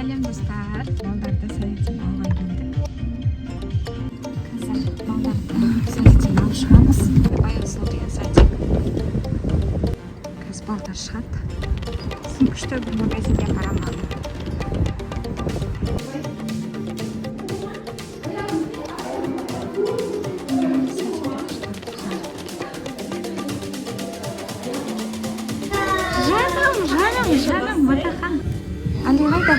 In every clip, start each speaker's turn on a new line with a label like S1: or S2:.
S1: Сәлем достар. Балдарды сәлем алған келдік. Қазір балдарды сәлем алып шығамыз. Баяусыл деген садик. Қазір балдар шығады. Сосын күшті бір магазинге қарамадым. Жаным, Матахан. Али қайда?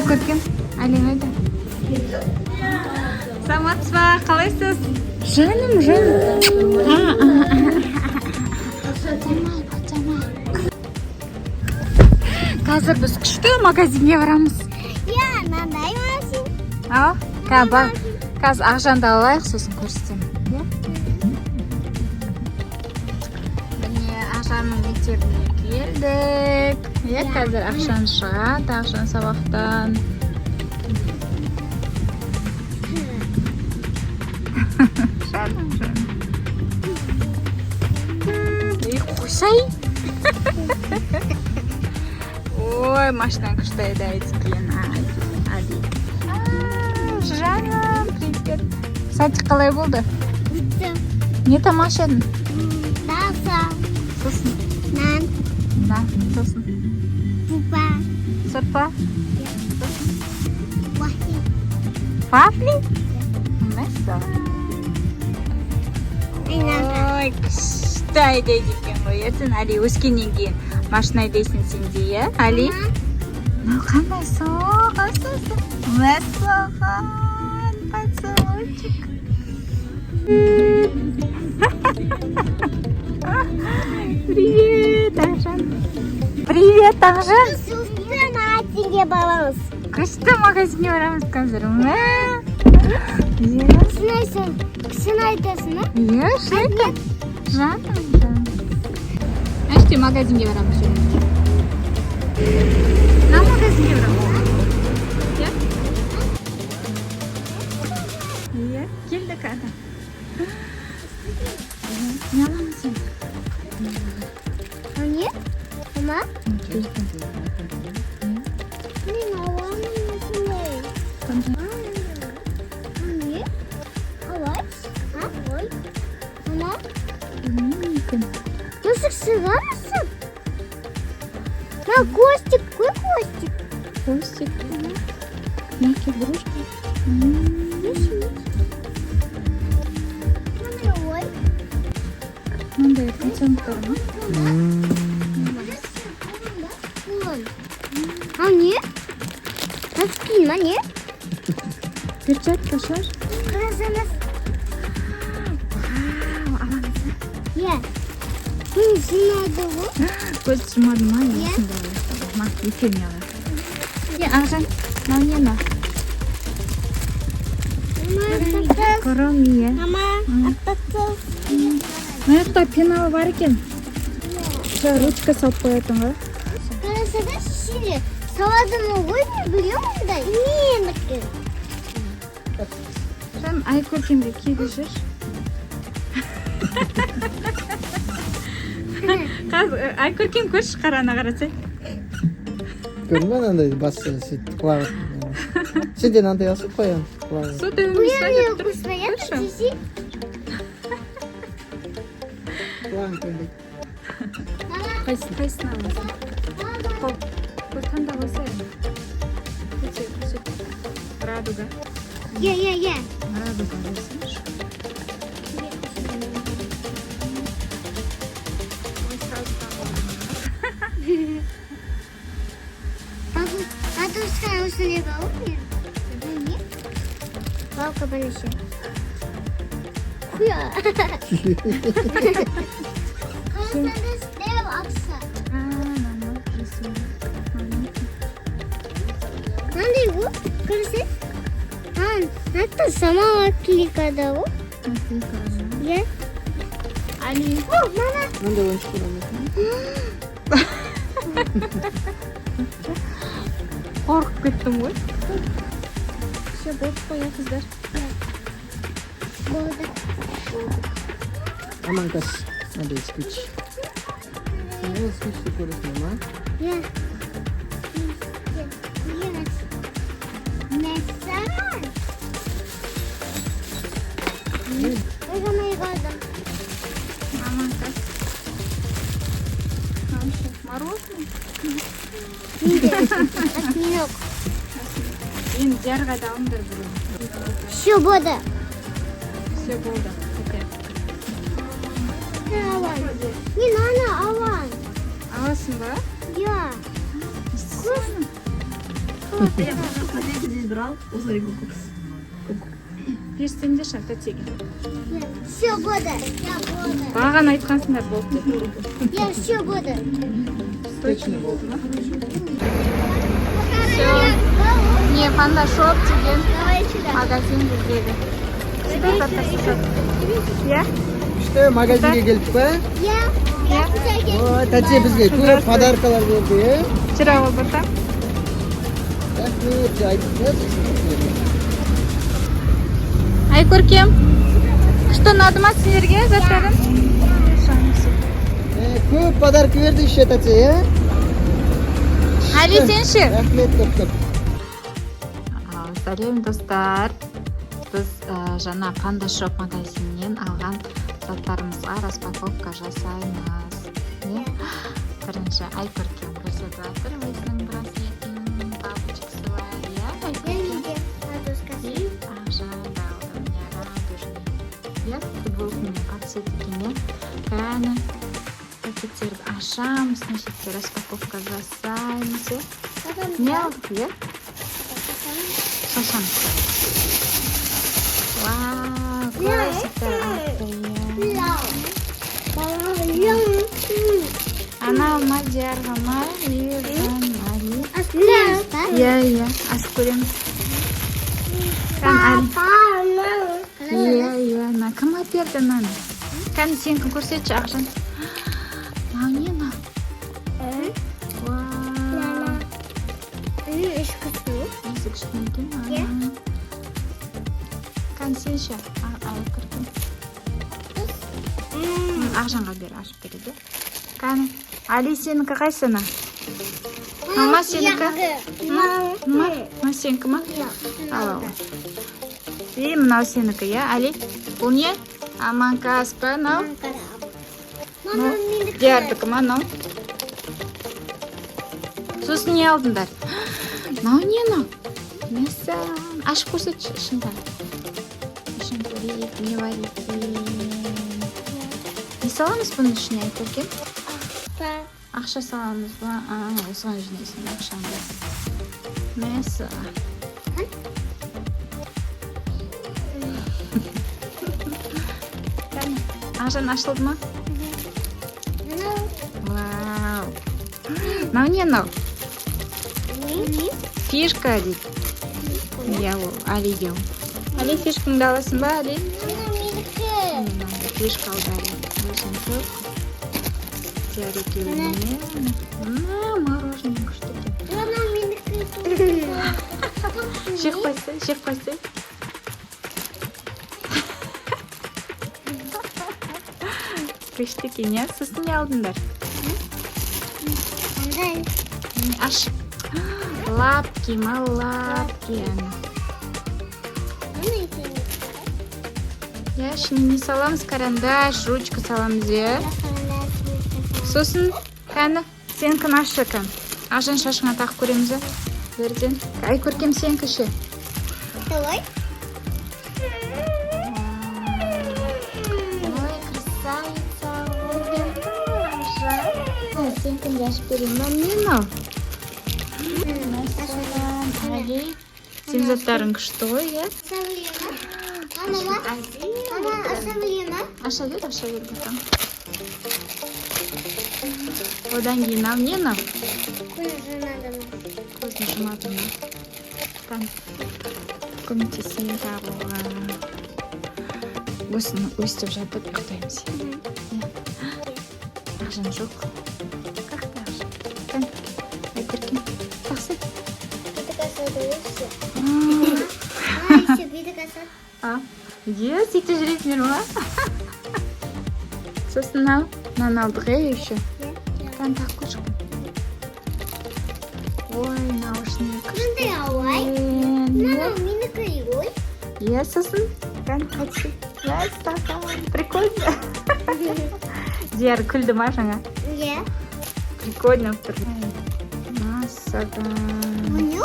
S1: Көркем, Али қайда? Саламатсыз ба, қалайсыз? Жаным. Қазір біз күшті магазинге барамыз.
S2: Мынандай масын.
S1: Қазір Ақжанды алайық, сосын көрсетемін. Міне Ақжанның мектебіне келдік. Қазір Ақжан шығады, Ақжан сабақтан. Жаным. Қойсай. Ой, машинаң күшті айдайды екен. Жаным, привет. Садик қалай болды? Не тамаш едің? Сосын? Нан. Сосын? Сұрпа? Вафли? Мәссаған. Ой, күшті айдайды екен ғой. Ертең Али өскеннен кейін машина айдайсың сен де, е? Али? Мынау қандай соқ, асасы. Мәссаған, поцелуйчик. Привет, Ақжан. Привет, Ақжан.
S2: Магазинге барамыз.
S1: Күшті магазинге барамыз қазір.
S2: Сен айтасың, ба?
S1: Шайка. Жаным. Әште магазинге барамыз. На магазинге барамыз. Келдік ада. Не аламын сен?
S2: Не? Ама? Мен аламын осындай. Не? Алай? Ой. Ама? Мысық сығамысың? Костик, қой Костик.
S1: Костик. Мягкий игрушки.
S2: Ой.
S1: Мындай пацандар ма?
S2: А не? Носки ма не?
S1: Перчатка шаш?
S2: Қарасаңыз.
S1: Аламыз.
S2: Жинады ғой.
S1: Көз жұмады ма? Ма, екеуіне алайық. Ақжан, мынау не ма? Коромия.
S2: Мама, аттатсыз.
S1: Мына жақта пенал бар екен. Ручка салып қоятын ғой.
S2: Қарасаңыз шире. Саладымы ғой, мен білемін да. Менікі.
S1: Жаным, Айкөркемге келіп жүр. Айкөркем көрші қарана қарасай.
S3: Көрдің ба андай басы сөйтіп құлағы. Сен де андай асып қоян құлағы.
S1: Суды өмірсі
S3: Құлағын көндік.
S1: Қайсыны аласың? Бұл таңда қойсай. Көрсет. Радуга. Радуга қойсайшы.
S2: Атушқан осыне бауыр мен? Не? Балқа бәлеші. Құя. Қарасаңыз дәу ақса. Қандай ол? Көрсет? Natto sama кликада о? Иә. Али. О, мама.
S3: Мындай ойыншық аламын.
S1: Қорқып кеттім ғой. Все, болып қоя қыздар.
S2: Болды.
S3: Амангас. Надо исключить. Надо исключить, көресің, ма?
S2: Иә. Осьминог.
S1: Енді диярға да алыңдар бүгін.
S2: Все болды.
S1: Все болды.
S2: Аван. Не надо, аван.
S1: Аласың ба?
S2: Я.
S4: Здесь брал, посмотри,
S1: Перістеңдерші тәтеге.
S2: Все болды. Я болды.
S1: Бағана айтқансыңдар болды деп.
S2: Я все болды.
S1: Точно болды ма? Все. Не, Панда Шоп деген
S2: Давай сюда.
S1: магазин біздегі. Сюда тартасыз. Я?
S3: Işte magazinga keldik ba.
S2: Я. Я куда
S3: Voy, tachi bizga ko'p podarkalar berdi.
S1: Жүра болбата.
S3: Rahmat, aytdingiz.
S1: Ай, көркем. Что надо ма сендерге заттарың?
S3: Ko'p podarka berdi ishga tachi, ya.
S1: Али, сен ше?
S3: Rahmat ko'p.
S1: Сәлем достар. Біз жаңа Панда Шоп магазинінен алған заттарымызға распаковка жасаймыз. Бірінші Ай көркем көрсетіп жатыр өзінің браслетін, бабочкасы бар, иә? Ай
S2: Я
S1: көркем.
S2: видел. Ладошка.
S1: И Ажан дал мне радужный. Я футболку мне подсветили. Кәні. Пакеттерді ашамыз, значит, распаковка жасаймыз. Не алдық, иә? Шашам. Вау, классиктер атты, иә. Анау Мадиярға ма, Лизан, Али. Иә, асып көреміз. Кән, Али. Иә, на кім әперді мені? Кән, сен кім көрсетші, Ақжан? Мынау не мынау? Вау. Несі кішкене екен?
S2: Иә.
S1: Кән, сен ше? Ай көркем. Ақжанға бер, ашып береді. Кән, Али сенікі қайсыны? Мама сенікі? Ма сенікі ма? Ал. И мынау сенікі, иә, Али? Бұл не? Аманкас па, мынау? Диярдікі ма, мынау? Сосын не алдыңдар? Мынау не мынау? Мәссәләм. Ашып көрсетші ішінде. Ішін көрейік, не бар екен? Не саламыз бұның ішіне, Ай көркем? Ақша саламыз ба? Осыған жинайсың ақшаңды. Мәссәләм. Ақжан ашылды ма? Вау. Мынау не мынау? Фишка дейді. Иә, ол Алиге. Али, фишкаңды аласың ба, Али? Фишка алды Али. Өзің көп. Диярекеуіне. Мороженое күшті екен. Жеп қойсай. Күшті екен, иә? Сосын не алдыңдар? Аш. Лапки, малапки. Я ішіне не саламыз? Карандаш, ручка саламыз, иә? Сосын, кәні, сенкін ашы кән. Ақжан шашыңа тақ көреміз, иә? Берден. Ай көркем сенкі ше.
S2: Давай.
S1: Ой, красавица. Ой, сенкін яшып берейін. Мам, не мынау? Али, сен заттарың күшті ғой, иә? Аша бер, бәтам. Одан кейін ау, не мынау? Көзін жұмадым ба? Кән, көмектесейін табуға. Осыны өстіп жатып ұйықтаймыз. Ақжан жоқ. Қақты Ақжан. Кән, Ай көркем. Тақсы. Иә, сөйтіп жүресіңдер ма? Сосын мынау, мынаны алдық, еще. Кән, тақ көрші. Ой, наушник. Иә, сосын. Кән, қайтшы. Мәссәләм. Прикольно. Дияр күлді ма жаңа?
S2: Иә.
S1: Прикольно тұр. Нас. Мәссаған.
S2: Мұны?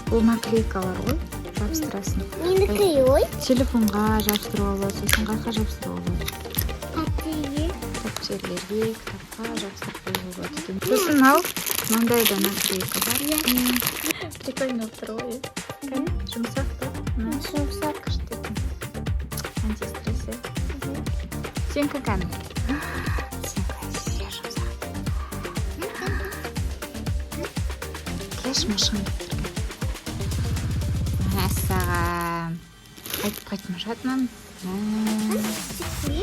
S1: Бұл наклейкалар ғой. Жабыстырасың.
S2: Менікі ой.
S1: Телефонға жабыстыруға болады, сосын қайқа жабыстыруға болады.
S2: Тәттеге.
S1: Дәптерлерге, кітапқа жабыстырып қоюға болады. Сосын ал, мынандай да наклейка бар. Прикольно болып тұр ғой. Жұмсақ та.
S2: Жұмсақ.
S1: Күшті. Антистресс. Сенька кәні. Сенька сер жұмсақ. Кеш машин бітірген. Мәссаған. Қайтып жатмын.
S2: Чекли.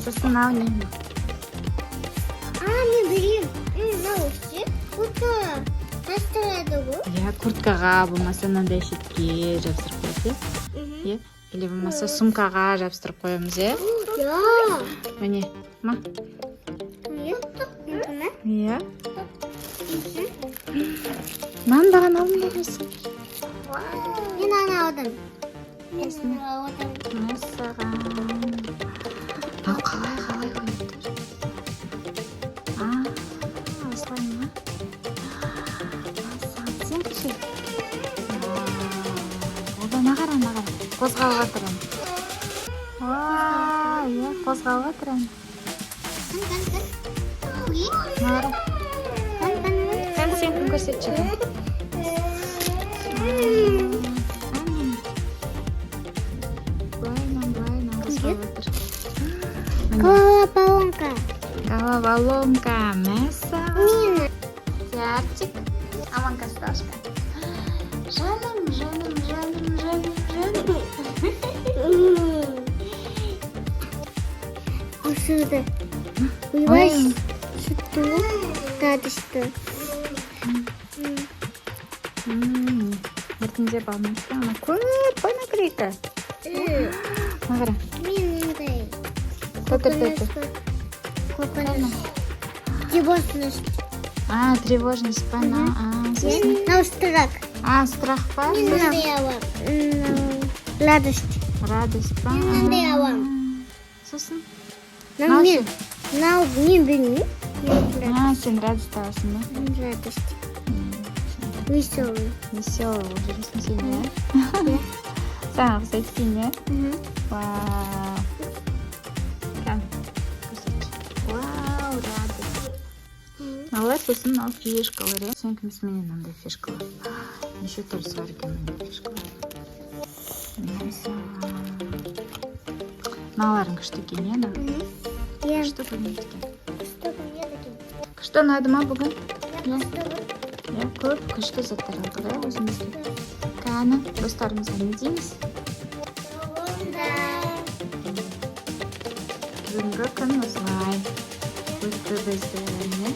S1: Сосын ау не?
S2: Мен білем. Науши. Куртка. Тастырады ғой.
S1: Иә, курткаға, болмаса мынандай шетке жабыстырып қояды. Иә? Или болмаса сумкаға жабыстырып қоямыз, иә?
S2: Я.
S1: Міне, ма? Иә. Мынаған алдым болмаса.
S2: Мен ана алдым.
S1: Мәссаған. Ау, қалай қойыптыр? Осылай ма? Мәссаған, сен кіші. Одан ағара. Қозғалға тұрын. Иә, қозғалға тұрын. Нағара. Кән сен күн көрсетші. Былайынан қозғалға тұр.
S2: Головоломка.
S1: Головоломка. Мәссаған.
S2: Мина.
S1: Ярчик. Аман касташка. Жаным.
S2: Ушуды. Уйбай. Шытту. Тадышты.
S1: Біртіндеп алмайсың. Ана көп қой наклейка. Нағара.
S2: Мен мындай.
S1: Тұтыр.
S2: Тревожность.
S1: Тревожность па. Сосын.
S2: Страх.
S1: Страх па.
S2: Мен мындай алам. Радость.
S1: Радость па.
S2: Мен мындай алам.
S1: Сосын.
S2: Мен білмеймін.
S1: Сен радость аласың ба?
S2: Радость. Веселый.
S1: Веселый болып жүресің сен, иә? Саған ұқсайды сен, иә? Вау. Кән, көрсетші. Вау, радость. Алар сосын ал фишкалар, иә? Сен кімсі менен мынандай фишкалар. Неше түрі бар екен менен фишкалар. Мыналарың күшті екен, иә? Күшті көрінеді екен. Күшті ұнады ма бүгін? Иә, көп күшті заттар алдық, иә, өзімізге. Кәні, достарымызға не дейміз? Бүгінгі күн осылай. Өтті біздің,